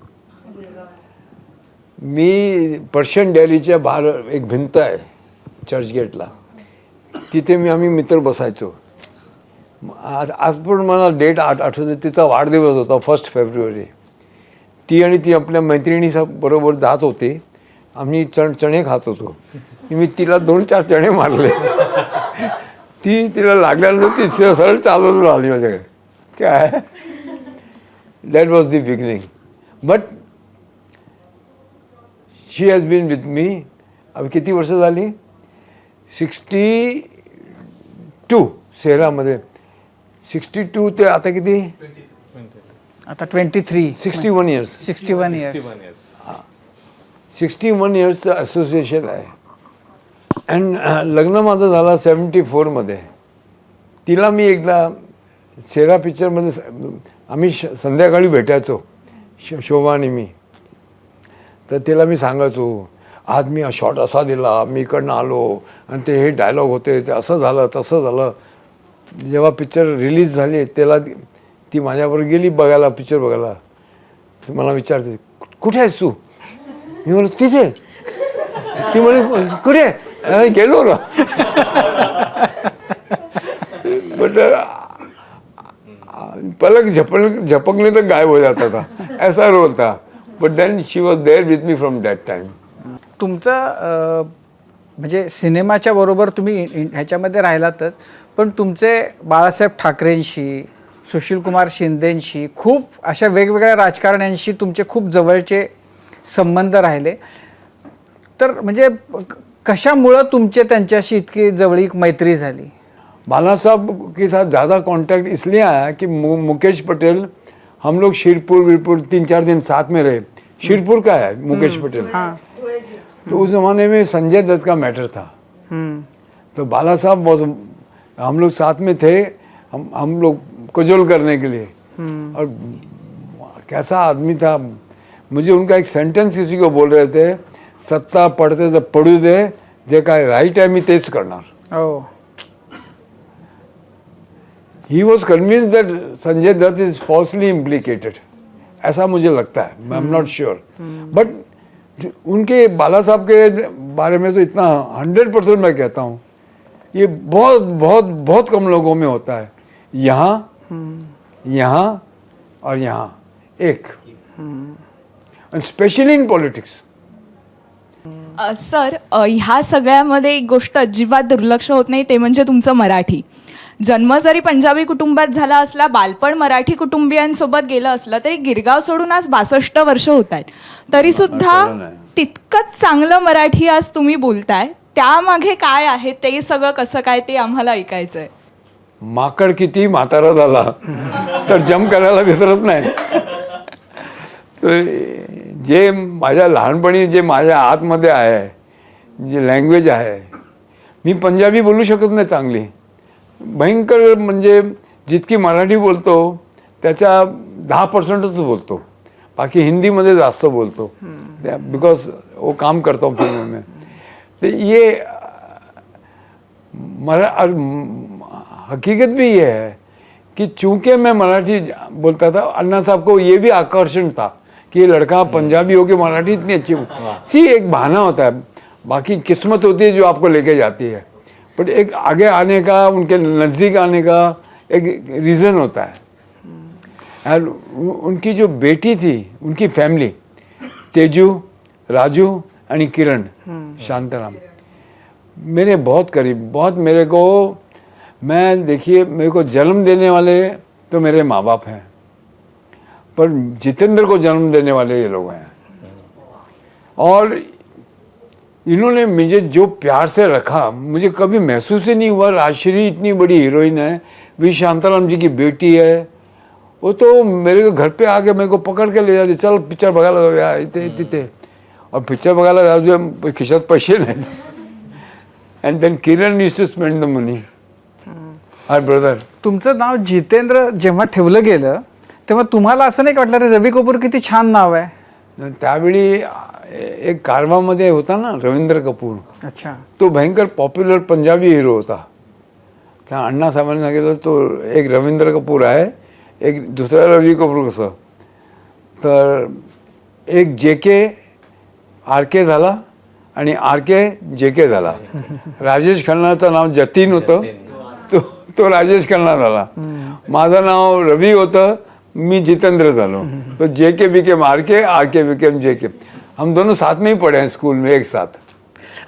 मी पर्शियन डेअरीच्या बाहेर एक भिंत आहे चर्चगेटला, तिथे आम्ही मित्र बसायचो. आज पण मला डेट आठवते, तिचा वाढदिवस होता 1 फेब्रुवारी. ती आणि ती आपल्या मैत्रिणी बरोबर जात होते, आम्ही चणे खात होतो. मी तिला 2-4 चणे मारले. तिला लागल्यानंतर ती सरळ चालत राहिली माझ्याकडे. काय that was the beginning. But she has been with me. अब किती वर्ष झाली? 62 सेरामध्ये. 62 ते आता किती? आता 23 61 इयर्स. 61 इयर्स. 61 इयर्सचं असोसिएशन आहे. अँड लग्न माझं झालं 74 मध्ये. तिला मी एकदा सेरा पिक्चरमध्ये आम्ही संध्याकाळी भेटायचो, शोभा आणि मी. तर तिला मी सांगायचो, आज मी शॉट असा दिला, मी इकडनं आलो आणि ते हे डायलॉग होते, ते असं झालं तसं झालं. जेव्हा पिक्चर रिलीज झाली त्याला ती माझ्याबरोबर गेली बघायला, पिक्चर बघायला. मला विचारते, कुठे आहेस तू? मी म्हणलो तिथे. ती म्हणे कुठे? गेलो ना. बट पलक झपकने तो गायब हो जाता था, ऐसा रोल था. But then she was there with me from that time. तुमचं म्हणजे सिनेमाच्या बरोबर तुम्ही ह्याच्यामध्ये राहिलातच, पण तुमचे बाळासाहेब ठाकरेंशी, सुशीलकुमार शिंदेंशी, खूप अशा वेगवेगळ्या राजकारण्यांशी तुमचे खूप जवळचे संबंध राहिले. तर म्हणजे कशामुळं तुमचे त्यांच्याशी इतकी जवळीक मैत्री झाली? बाला साहब के साथ ज़्यादा कांटेक्ट इसलिए आया कि मुकेश पटेल, हम लोग शिरपुर वीरपुर 3-4 दिन साथ में रहे. शिरपुर का है मुकेश पटेल. तो उस ज़माने में संजय दत्त का मैटर था. तो बाला साहब हम लोग साथ में थे, हम लोग कजोल करने के लिए. और कैसा आदमी था. मुझे उनका एक सेंटेंस किसी को बोल रहे थे, सत्ता पडते तर पडू दे, जे काय राईट आहे मी तेच करणार. हो. He was convinced that Sanjay Dutt is falsely implicated, ऐसा मुझे लगता है. I am not sure. But उनके बाला साहब के बारे में तो इतना 100% मैं कहता हूँ, ये बहुत बहुत बहुत कम लोगों में होता है. यहाँ और यहाँ एक, and especially in politics. Sir ह्या सगळ्यामध्ये एक गोष्ट अजिबात दुर्लक्ष होत नाही, ते म्हणजे तुमचं मराठी. जन्म जरी पंजाबी कुटुंबात झाला असला, बालपण मराठी कुटुंबियांसोबत गेलं असलं, तरी गिरगाव सोडून आज 62 वर्ष होत आहेत, तरी सुद्धा तितकंच चांगलं मराठी आज तुम्ही बोलताय. त्यामागे काय आहे ते सगळं कसं काय ते आम्हाला ऐकायचं आहे. माकड किती म्हातारा झाला तर जम करायला विसरत नाही. तर जे माझ्या लहानपणी जे माझ्या आतमध्ये आहे, जे लँग्वेज आहे, मी पंजाबी बोलू शकत नाही चांगली. भयंकर म्हणजे जितकी मराठी बोलतो त्याच्या 10%च बोलतो, बाकी हिंदीमध्ये जास्त बोलतो. बिकॉज वो काम करता हूँ फिल्मों में. तो ये हकीकत भी ये है कि चूंकि मैं मराठी बोलता था, अन्ना साहब को ये भी आकर्षण था कि ये लड़का पंजाबी हो के मराठी इतनी अच्छी. सी एक बहाना होता है, बाकी किस्मत होती है जो आपको लेके जाती है. बट एक आगे आने का, उनके नज़दीक आने का एक रीज़न होता है. और उनकी जो बेटी थी, उनकी फैमिली, तेजू, राजू और किरण शांताराम, मेरे बहुत करीब, बहुत मेरे को, मैं देखिए मेरे को जन्म देने वाले तो मेरे माँ बाप हैं, पर जितेंद्र को जन्म देने वाले ये लोग हैं. और इन्होंने मुझे जो प्यार से रखा, मुझे कभी महसूस ही नहीं हुआ राजश्री इतनी बड़ी हीरोइन है, वी शांताराम जी की बेटी है, वो तो मेरे को घर पे आके मेरे को पकड़ के ले जाते, चल पिक्चर बघायला जाऊया इथे तिथे. और पिक्चर बघायला जाऊ खिशात पैसे नाहीत. And then Kiran use to spend the money. Hi brother. तुमचं नाव जितेंद्र जेव्हा ठेवलं गेलं तेव्हा तुम्हाला असं नाही का वाटलं, रे रवी कपूर किती छान नाव आहे? त्यावेळी एक कारवामध्ये होता ना रवींद्र कपूर, अच्छा. तो भयंकर पॉप्युलर पंजाबी हिरो होता. त्या अण्णासाहेबांनी सांगितलं तो एक रवींद्र कपूर आहे, एक दुसरा रवी कपूर. कसं तर एक JK RK झाला आणि RK JK झाला. राजेश खन्नाचं नाव जतीन होतं, तो राजेश खन्ना झाला. माझं नाव रवी होतं, मी जितेंद्र झालो. तो JK became RK became JK. हम दोनों साथ में ही पढ़े हैं स्कूल में एक साथ.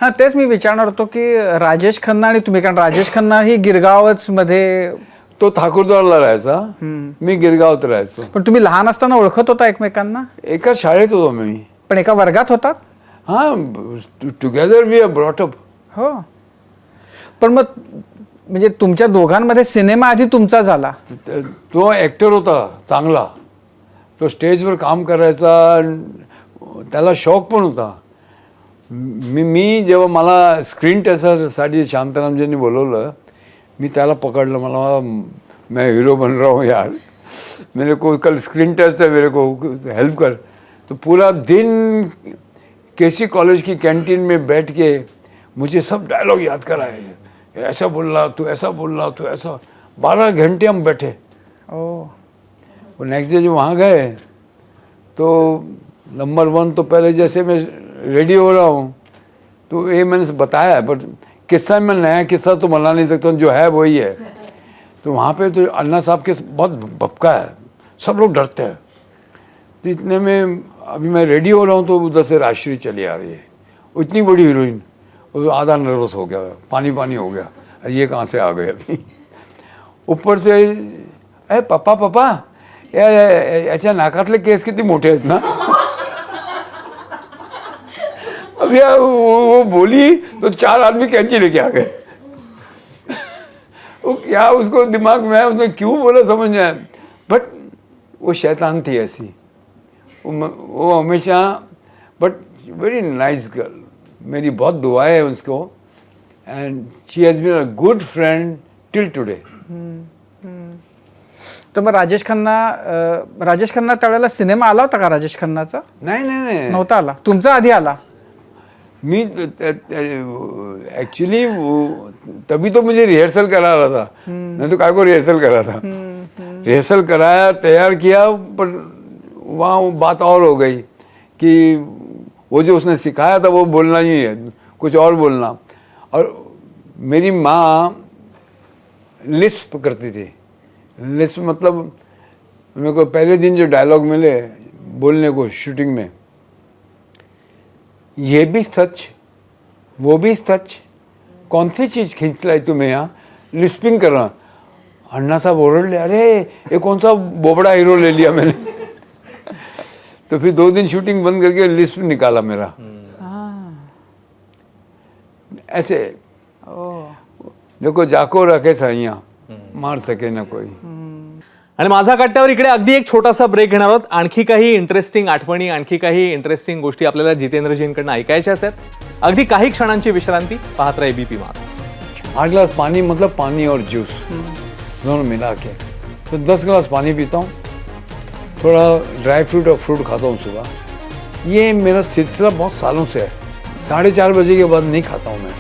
हां, तेच मी विचारणार होतो की राजेश खन्ना आणि तुम्ही, कारण राजेश खन्ना ही गिरगावच मध्ये, तो ठाकूरद्वारला राहायचा, मी गिरगावात राहायचो. पण तुम्ही लहान असताना ओळखत होता एकमेकांना? एका शाळेत होतो मी. पण एका वर्गात होतात? हां, together we are brought up. हो. पण मग म्हणजे तुमच्या दोघांमध्ये सिनेमा आधी तुमचा झाला? तो ॲक्टर होता चांगला, तो स्टेजवर काम करायचा, त्याला शौक पण होता. मी जेव्हा मला स्क्रीन टेस्टसाठी शांतारामजींनी बोलवलं, मी त्याला पकडलं. मला मैं हीरो बन रहा हूँ यार, मेरे को कल स्क्रीन टेस्ट है, मेरे को हेल्प कर. तो पूरा दिन KC कॉलेज की कैंटीन में बैठ के मुझे सब डायलॉग याद कराए. ऐसा बोल रहा तू, ऐसा बोल रहा तू, ऐसा. 12 घंटे हम बैठे. और नेक्स्ट डे जब वहाँ गए तो नंबर 1 तो पहले जैसे मैं रेडी हो रहा हूँ तो ये मैंने बताया, बट किस्सा में नया किस्सा तो बना नहीं सकता, जो है वही है. तो वहाँ पे तो अन्ना साहब के बहुत भपका है, सब लोग डरते हैं. तो इतने में अभी मैं रेडी हो रहा हूँ तो उधर से राजश्री चली आ रही है, इतनी बड़ी हीरोइन. वो आधा नर्वस हो गया, पानी हो गया, अरे ये कहाँ से आ गए अभी. ऊपर से अरे पप्पा याच्या नाकातले केस किती मोठे आहेत ना. अब यार वो बोली तो 4 आदमी कैंची लेके आ गए. वो क्या उसको दिमाग में, उसने क्यों बोला समझ में आया, बट वो शैतान थी ऐसी. वो हमेशा, बट वेरी नाइस गर्ल. मेरी बहुत दुआएं है उसको, end she has been a good friend till today. तर मग राजेश खन्ना त्यावेळेला सिनेमा आला होता का राजेश खन्नाचा? नहीं नव्हता आला, तुमचा आधी आला? मी एक्चुअली तभी तो मुझे रिहर्सल करा रहा था, नहीं तो काय को रिहर्सल करा था. रिहर्सल कराया, तैयार किया, पर वहाँ बात और हो गई कि वो जो उसने सिखाया था वो बोलना ही है, कुछ और बोलना. और मेरी माँ लिस्प करती थी. लिस्प मतलब मेरे को पहले दिन जो डायलॉग मिले बोलने को शूटिंग में, ये भी सच वो भी सच, कौन सी चीज़ खींच लाई तुम्हें यहाँ, लिस्पिंग कर रहा. अन्ना साहब ओरडले, अरे ये कौन सा बोबड़ा हीरो ले लिया मैंने. तो फिर 2 दिन शूटिंग बंद करके लिस्ट निकाला मेरा. ऐसे देखो जाको रखे साइया, मार सके ना कोई. आणि माझा कट्ट्यावर इकडे अगदी एक छोटासा ब्रेक घेणार आहोत. आणखी काही इंटरेस्टिंग आठवणी, आणखी काही इंटरेस्टिंग गोष्टी आपल्याला जितेंद्रजींकडनं ऐकायच्या आहेत. अगदी काही क्षणांची विश्रांती. पाहत रहा ABP माझा. 8 गिलास पानी, मतलब पानी और जूस दोनों मिला के, तो 10 गिलास पानी पीता हूँ. थोड़ा ड्राई फ्रूट और फ्रूट खाता हूँ सुबह. ये मेरा सिलसिला बहुत सालों से है. 4:30 बजे के बाद नहीं खाता हूँ मैं.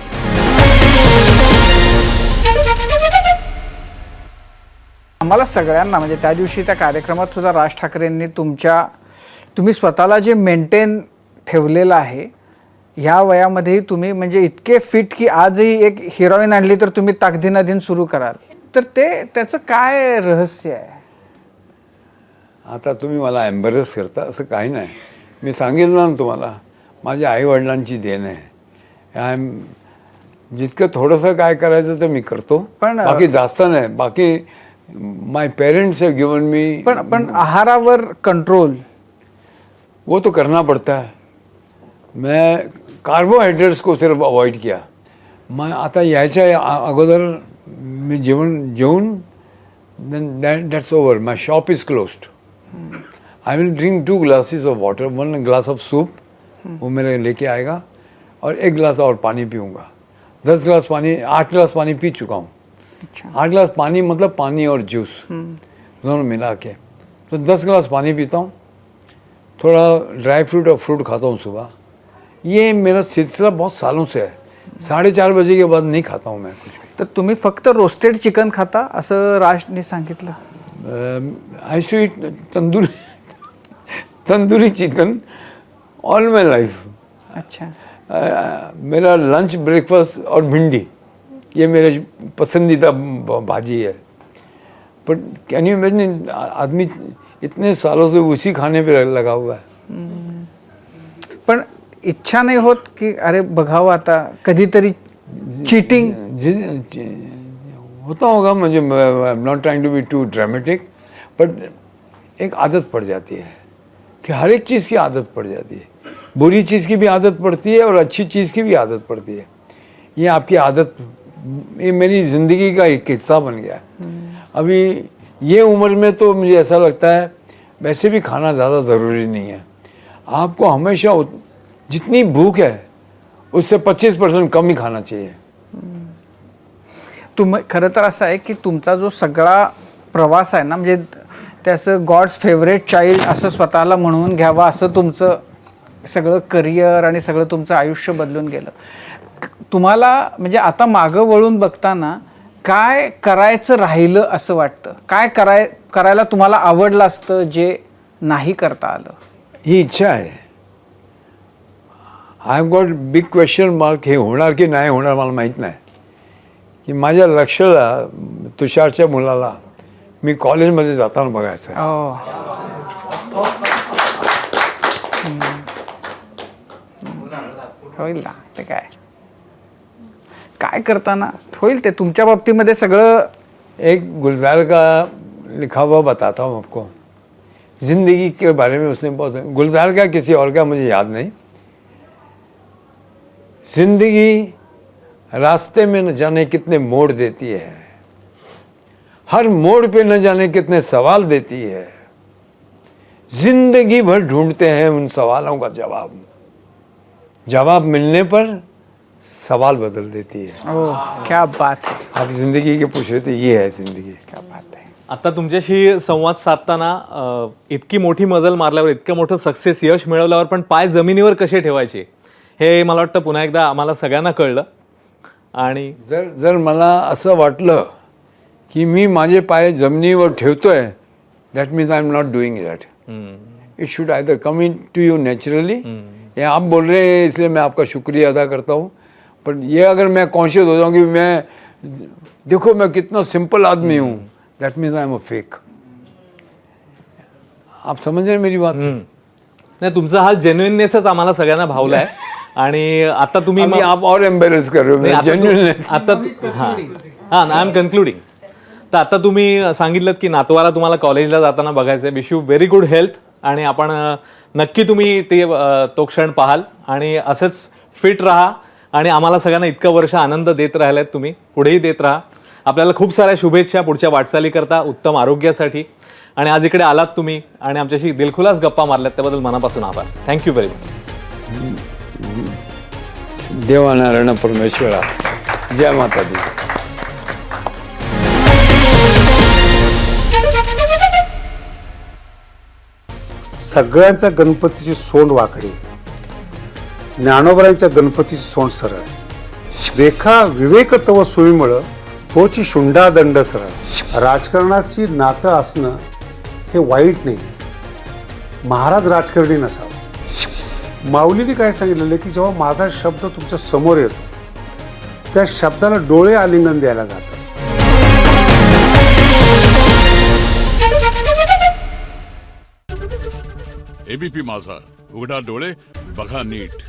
आम्हाला सगळ्यांना, म्हणजे त्या दिवशी त्या कार्यक्रमात सुद्धा राज ठाकरेंनी तुम्ही स्वतःला जे मेंटेन ठेवलेलं आहे, ह्या वयामध्येही तुम्ही म्हणजे इतके फिट की आजही एक हिरोईन आणली तर तुम्ही ताकदीनादीन सुरू कराल. तर त्याचं काय रहस्य आहे? आता तुम्ही मला एम्बरेस करता असं काही नाही. मी सांगितलं ना तुम्हाला, माझ्या आईवडिलांची देण आहे. आय एम जितकं थोडंसं काय करायचं तर मी करतो, पण बाकी जास्त नाही. बाकी माय पेरेंट्स हैव गिवन मी. पण आहारावर कंट्रोल वो तो करना पड़ता है. मैं कार्बोहाइड्रेट्स को सिर्फ अवॉइड किया. मैं आता यायच्या अगोदर मी जेवून then that's over. My shop is closed. I will drink 2 glasses of water, 1 glass of soup, वो मेरे लेके आएगा, और 1 गिलास और पानी पीऊँगा. 10 गिलास पानी, 8 गिलास पानी पी चुका हूँ. 8 गिलास पानी मतलब पानी और जूस दोनों मिला के. तो 10 गिलास पानी पीता हूँ, थोड़ा ड्राई फ्रूट और फ्रूट खाता हूँ सुबह. ये मेरा सिलसिला बहुत सालों से है. 4:30 बजे के बाद नहीं खाता हूँ मैं कुछ भी. तर तुम्ही फक्त रोस्टेड चिकन खाता असं राजने सांगितलं. I used to eat tandoori chicken all my life. अच्छा. मेरा लंच ब्रेकफास्ट और भिंडी ये मेरे पसंदीदा भाजी है. बट कैन यू इमेजिन, आदमी इतने सालों से उसी खाने पे लगा हुआ है. पण इच्छा नाही होत की अरे बघावं आता कधीतरी चीटिंग. होता होगा मुझे. I am not trying to be too dramatic, but एक आदत पड़ जाती है कि हर एक चीज़ की आदत पड़ जाती है. बुरी चीज़ की भी आदत पड़ती है और अच्छी चीज़ की भी आदत पड़ती है. ये आपकी आदत, ये मेरी ज़िंदगी का एक हिस्सा बन गया है. अभी ये उम्र में तो मुझे ऐसा लगता है वैसे भी खाना ज़्यादा ज़रूरी नहीं है. आपको हमेशा जितनी भूख है उससे 25% कम ही खाना चाहिए. खरं तर असं आहे की तुमचा जो सगळा प्रवास आहे ना, म्हणजे त्याचं गॉड्स फेवरेट चाइल्ड असं स्वतःला म्हणून घ्यावं, असं तुमचं सगळं करिअर आणि सगळं तुमचं आयुष्य बदलून गेलं. तुम्हाला म्हणजे आता मागं वळून बघताना काय करायचं राहिलं असं वाटतं? काय करायला तुम्हाला आवडलं असतं जे नाही करता आलं? ही इच्छा आहे. I have got big question mark. हे होणार की नाही होणार मला माहीत नाही. की माझ्या लक्षाला तुषारच्या मुलाला मी कॉलेजमध्ये जाताना बघायचं आहे. होईल ना ते काय करताना होईल ते. तुमच्या बाबतीमध्ये सगळं. एक गुलजार का लिखा हुआ बताता हूँ आपको. ज़िंदगी के बारे में उसने बहुत, गुलजार का किसी और का मुझे याद नहीं. जिंदगी रास्ते में न जाने कितने मोड़ देती है, हर मोड़ पे न जाने कितने सवाल देती है. जिंदगी भर ढूंढते हैं उन सवालों का जवाब, जवाब मिलने पर सवाल बदल देती है. ओह क्या बात है. आप जिंदगी के पूछ रहे थे, ये है जिंदगी. क्या बात है. आता तुमच्याशी संवाद साधताना इतकी मोठी मजल मारल्यावर, इतकं मोठं सक्सेस यश मिळवल्यावर पण पाय जमिनीवर कसे ठेवायचे हे मला वाटतं पुन्हा एकदा आम्हाला सगळ्यांना कळलं. आणि जर मला असं वाटलं की मी माझे पाय जमिनीवर ठेवतोय, that means I am not doing that. It should either come in to you naturally. ये आप बोल रहे हैं इसलिए मैं आपका शुक्रिया अदा करता हूँ. पर ये अगर मैं कॉन्शियस हो जाऊँ कि मैं, देखो मैं कितना सिंपल आदमी हूँ, that means I am a fake. आप समझ रहे हैं मेरी बात? नाही, तुमचा हा जेन्युइननेसच आम्हाला सगळ्यांना भावला आहे. आणि आता तुम्ही अभी आप और एम्बेरेस कर रहे हो. नाही, मैं जेन्युइननेस. आता हां आय एम कन्क्लुडिंग. तर आता तुम्ही सांगितलं की नातवाला तुम्हाला कॉलेजला जाताना बघायचं आहे. Wish you very good health. आणि आपण नक्की तुम्ही तो क्षण पाहाल आणि असंच फिट राहा आणि आम्हाला सगळ्यांना इतकं वर्ष आनंद देत राहिलात तुम्ही, पुढेही देत राहा. आपल्याला खूप साऱ्या शुभेच्छा पुढच्या वाटचालीकरता, उत्तम आरोग्यासाठी. आणि आज इकडे आलात तुम्ही आणि आमच्याशी दिलखुलास गप्पा मारल्यात त्याबद्दल मनापासून आभार. Thank you very much. देवानारायण परमेश्वरा. जय माता दी. सगळ्यांच्या गणपतीची सोंड वाकडी, ज्ञानोबरांच्या गणपतीची सोंड सरळ. देखा विवेक तव सोयीमुळं तोची शुंडा दंड सरळ. राजकारणाशी नातं असणं हे वाईट नाही, महाराज राजकारणी नसावं. माऊलीने काय सांगितलेलं की जेव्हा माझा शब्द तुमच्या समोर येतो त्या शब्दाला डोळे आलिंगन द्यायला जातात. एबीपी माझा, उघडा डोळे बघा नीट.